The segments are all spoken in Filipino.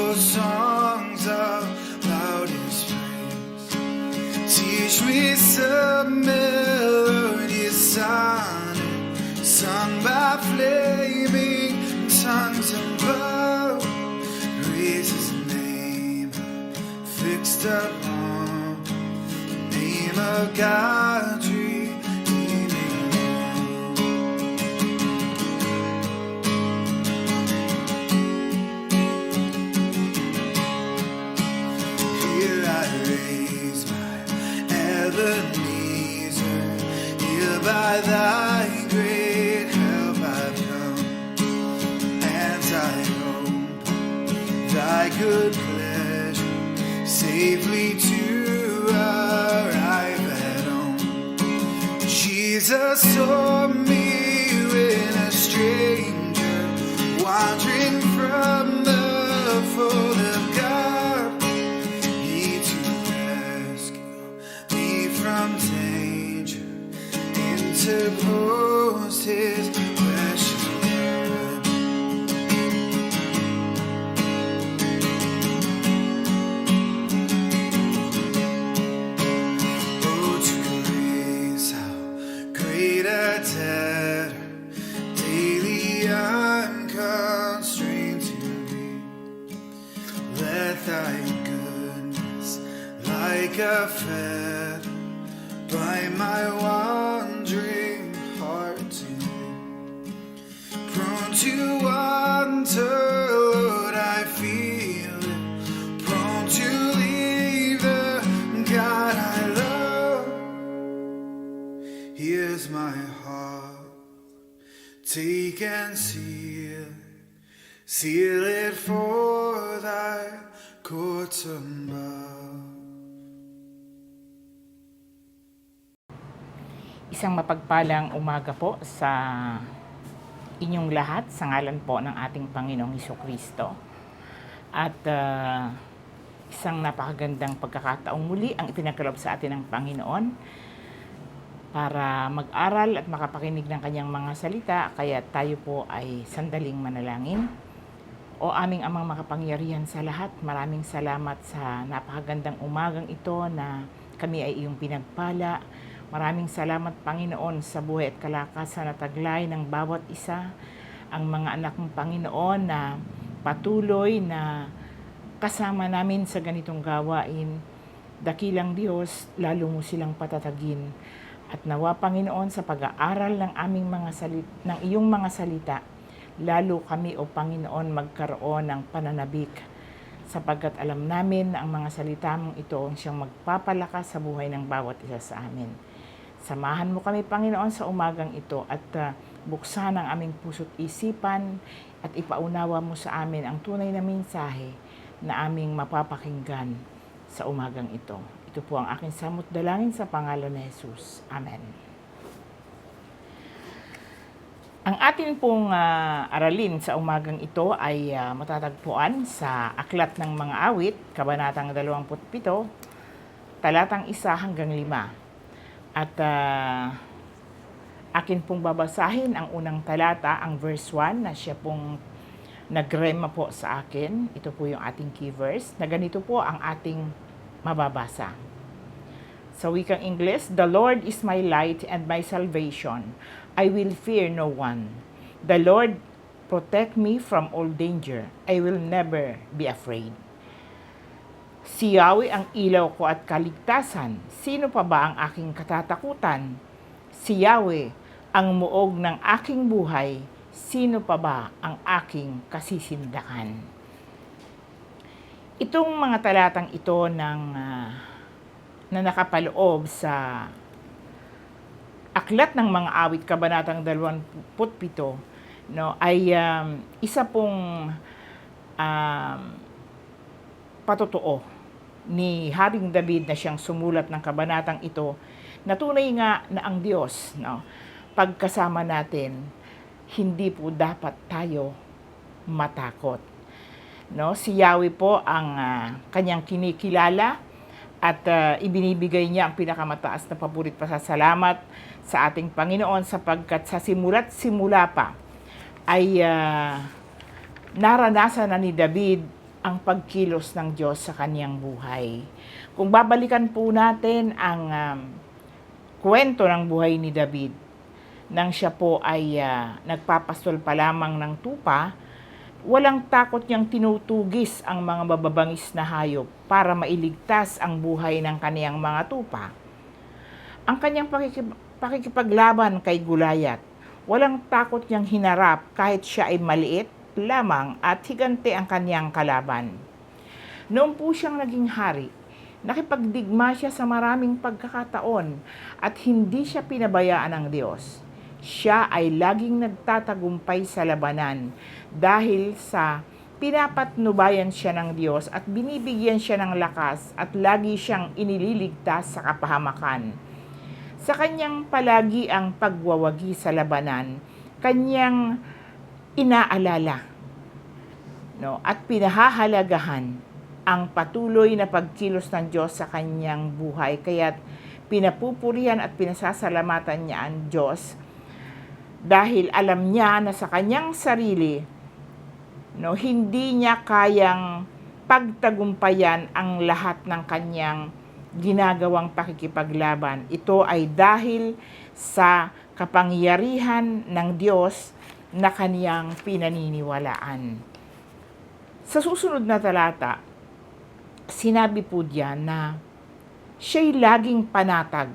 for songs of loudest praise. Teach me some melodious sonnet, sung by flaming tongues above. Praise His name, fixed upon the name of God. By thy great help I've come, and I hope thy good pleasure safely to arrive at home. Jesus saw me when a stranger, wandering from the fold of God. He to rescue me from danger interposed His precious blood. Oh, to grace, how great a debtor daily I'm constrained to be. Let thy goodness like a feather bind my wandering heart to thee. Prone to wander, Lord, I feel it. Prone to leave the God I love. Here's my heart, take and seal it for thy courts above. Isang mapagpalang umaga po sa inyong lahat sa ngalan po ng ating Panginoong Hesukristo. At isang napakagandang pagkakataong muli ang ipinagkaloob sa atin ng Panginoon para mag-aral at makapakinig ng kanyang mga salita. Kaya tayo po ay sandaling manalangin. O aming amang makapangyarihan sa lahat, maraming salamat sa napakagandang umagang ito na kami ay iyong pinagpala. Maraming salamat, Panginoon, sa buhay at kalakasan at taglay ng bawat isa. Ang mga anak mong Panginoon na patuloy na kasama namin sa ganitong gawain. Dakilang Diyos, lalo mo silang patatagin. At nawa, Panginoon, sa pag-aaral ng ng iyong mga salita, lalo kami, O Panginoon, magkaroon ng pananabik. Sapagkat alam namin na ang mga salita mong ito ang siyang magpapalakas sa buhay ng bawat isa sa amin. Samahan mo kami, Panginoon, sa umagang ito at buksan ang aming puso't isipan at ipaunawa mo sa amin ang tunay na mensahe na aming mapapakinggan sa umagang ito. Ito po ang aking samot dalangin sa pangalan ni Jesus. Amen. Ang atin pong aralin sa umagang ito ay matatagpuan sa Aklat ng Mga Awit, Kabanatang 27, talatang 1 hanggang 5. At akin pong babasahin ang unang talata, ang verse 1, na siya pong nagrema po sa akin. Ito po yung ating key verse, na ganito po ang ating mababasa. Sa wikang Ingles, "The Lord is my light and my salvation. I will fear no one. The Lord protect me from all danger. I will never be afraid. Si Yahweh ang ilaw ko at kaligtasan. Sino pa ba ang aking katatakutan? Si Yahweh ang muog ng aking buhay. Sino pa ba ang aking kasisindakan?" Itong mga talatang ito na nakapaloob sa Aklat ng Mga Awit, Kabanatang 27, ay isa pong patotoo ni Haring David na siyang sumulat ng kabanatang ito, na tunay nga na ang Diyos, pagkasama natin, hindi po dapat tayo matakot. Si Yahweh po ang kanyang kinikilala at ibinibigay niya ang pinakamataas na paburit pasasalamat sa ating Panginoon, sapagkat sa simula't simula pa ay naranasan na ni David ang pagkilos ng Diyos sa kaniyang buhay. Kung babalikan po natin ang kwento ng buhay ni David, nang siya po ay nagpapastol pa lamang ng tupa, walang takot niyang tinutugis ang mga mababangis na hayop para mailigtas ang buhay ng kaniyang mga tupa. Ang kanyang pakikipaglaban kay Goliath, walang takot niyang hinarap kahit siya ay maliit lamang at higante ang kaniyang kalaban. Noong po siyang naging hari, nakipagdigma siya sa maraming pagkakataon at hindi siya pinabayaan ng Diyos. Siya ay laging nagtatagumpay sa labanan dahil sa pinapatnubayan siya ng Diyos at binibigyan siya ng lakas at lagi siyang inililigtas sa kapahamakan. Sa kanyang palagi ang pagwawagi sa labanan, kanyang inaalala, at pinahahalagahan ang patuloy na pagkilos ng Diyos sa kanyang buhay. Kaya't pinapupurihan at pinasasalamatan niya ang Diyos dahil alam niya na sa kanyang sarili, hindi niya kayang pagtagumpayan ang lahat ng kanyang ginagawang pakikipaglaban. Ito ay dahil sa kapangyarihan ng Diyos na kaniyang pinaniniwalaan. Sa susunod na talata, sinabi po diyan na siya'y laging panatag,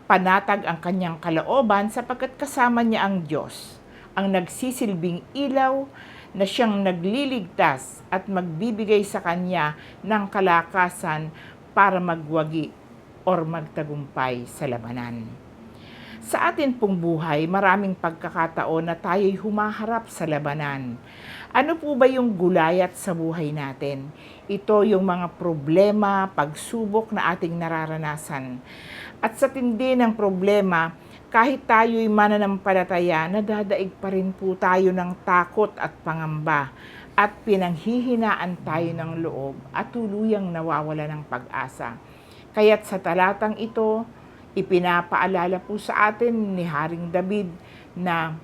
Panatag ang kanyang kalooban sapagkat kasama niya ang Diyos, ang nagsisilbing ilaw na siyang nagliligtas at magbibigay sa kanya ng kalakasan para magwagi or magtagumpay sa labanan. Sa atin pong buhay, maraming pagkakataon na tayo'y humaharap sa labanan. Ano po ba yung Goliath sa buhay natin? Ito yung mga problema, pagsubok na ating nararanasan. At sa tindi ng problema, kahit tayo'y mananampalataya, nadadaig pa rin po tayo ng takot at pangamba at pinanghihinaan tayo ng loob at tuluyang nawawala ng pag-asa. Kaya't sa talatang ito, ipinapaalala po sa atin ni Haring David na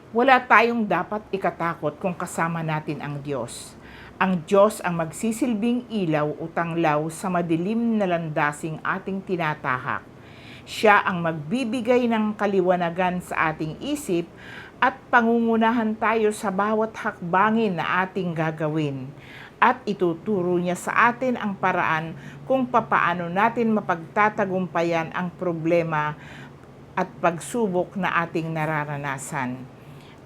wala tayong dapat ikatakot kung kasama natin ang Diyos. Ang Diyos ang magsisilbing ilaw o tanglaw sa madilim na landasing ating tinatahak. Siya ang magbibigay ng kaliwanagan sa ating isip at pangungunahan tayo sa bawat hakbangin na ating gagawin. At ituturo niya sa atin ang paraan kung papaano natin mapagtatagumpayan ang problema at pagsubok na ating nararanasan.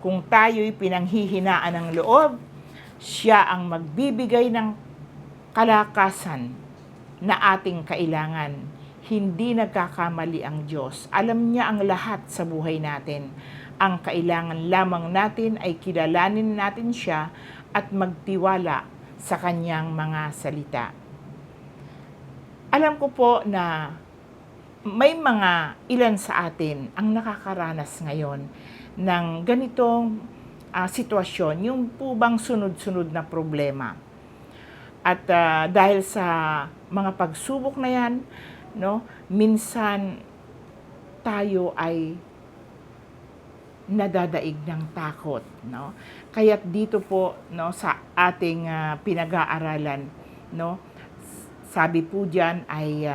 Kung tayo'y pinanghihinaan ng loob, siya ang magbibigay ng kalakasan na ating kailangan. Hindi nagkakamali ang Diyos. Alam niya ang lahat sa buhay natin. Ang kailangan lamang natin ay kilalanin natin siya at magtiwala sa kanyang mga salita. Alam ko po na may mga ilan sa atin ang nakakaranas ngayon ng ganitong sitwasyon, yung po bang sunod-sunod na problema. At dahil sa mga pagsubok na yan, minsan tayo ay nadadaig ng takot, Kaya't dito po, sa ating pinag-aaralan, sabi po diyan ay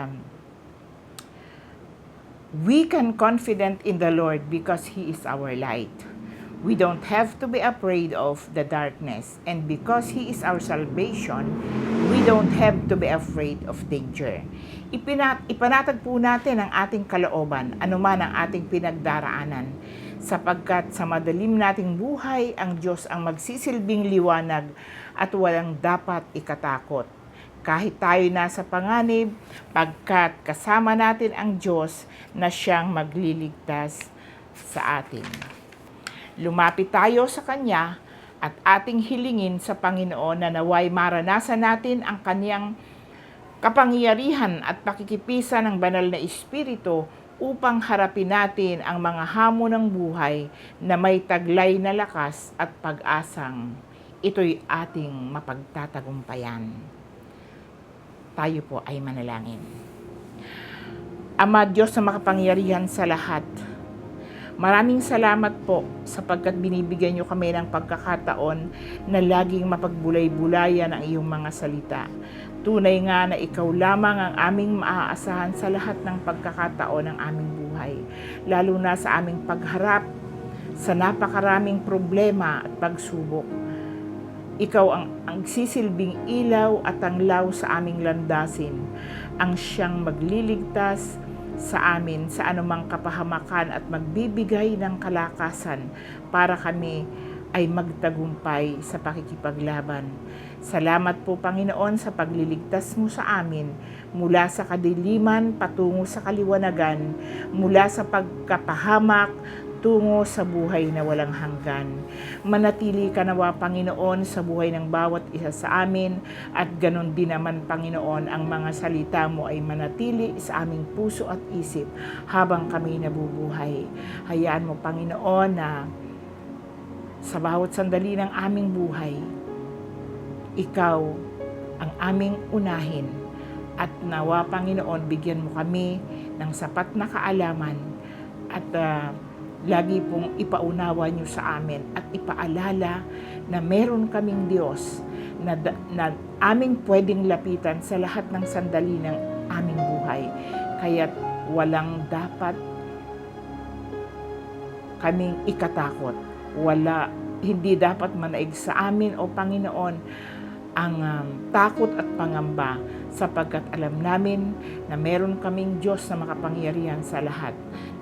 we can confident in the Lord because He is our light. We don't have to be afraid of the darkness, and because He is our salvation, we don't have to be afraid of danger. Ipanatag po natin ang ating kalooban, anuman ang ating pinagdaraanan, sapagkat sa madilim nating buhay, ang Diyos ang magsisilbing liwanag at walang dapat ikatakot. Kahit tayo nasa panganib, pagkat kasama natin ang Diyos na siyang magliligtas sa atin. Lumapit tayo sa Kanya at ating hilingin sa Panginoon na naway maranasan natin ang Kaniyang kapangyarihan at pakikipisa ng banal na Espiritu upang harapin natin ang mga hamon ng buhay na may taglay na lakas at pag-asang ito'y ating mapagtatagumpayan. Tayo po ay manalangin. Ama Diyos na makapangyarihan sa lahat, Maraming salamat po sapagkat binibigyan niyo kami ng pagkakataon na laging mapagbulay-bulayan ang iyong mga salita. Tunay nga na ikaw lamang ang aming maaasahan sa lahat ng pagkakataon ng aming buhay, lalo na sa aming pagharap sa napakaraming problema at pagsubok. Ikaw ang sisilbing ilaw at tanglaw sa aming landasin, ang siyang magliligtas sa amin sa anumang kapahamakan at magbibigay ng kalakasan para kami ay magtagumpay sa pakikipaglaban. Salamat po Panginoon sa pagliligtas mo sa amin mula sa kadiliman patungo sa kaliwanagan, mula sa pagkapahamak tungo sa buhay na walang hanggan. Manatili ka nawa Panginoon sa buhay ng bawat isa sa amin at ganon din naman Panginoon ang mga salita mo ay manatili sa aming puso at isip habang kami nabubuhay. Hayaan mo Panginoon na sa bawat sandali ng aming buhay, ikaw ang aming unahin at nawa Panginoon bigyan mo kami ng sapat na kaalaman at lagi pong ipaunawa niyo sa amin at ipaalala na meron kaming Diyos na aming pwedeng lapitan sa lahat ng sandali ng aming buhay. Kaya't walang dapat kaming ikatakot. Hindi dapat manaig sa amin o Panginoon ang takot at pangamba sapagkat alam namin na meron kaming Diyos na makapangyarihan sa lahat,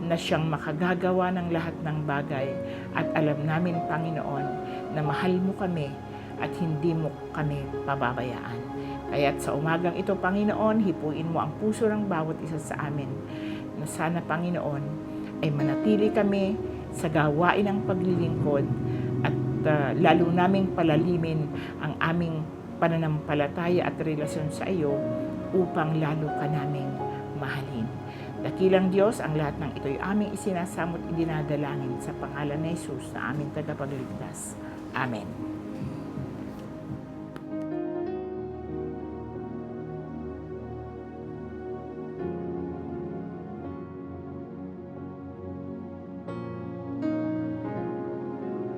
na siyang makagagawa ng lahat ng bagay. At alam namin, Panginoon, na mahal mo kami at hindi mo kami pababayaan. Kaya't sa umagang ito, Panginoon, hipuin mo ang puso ng bawat isa sa amin, na sana, Panginoon, ay manatili kami sa gawain ng paglilingkod at lalo naming palalimin ang aming pananampalataya at relasyon sa iyo upang lalo ka naming mahalin. Dakilang Diyos, ang lahat ng ito'y aming isinasamot idinadalangin sa pangalan ni Jesus na aming tagapagligtas. Amen.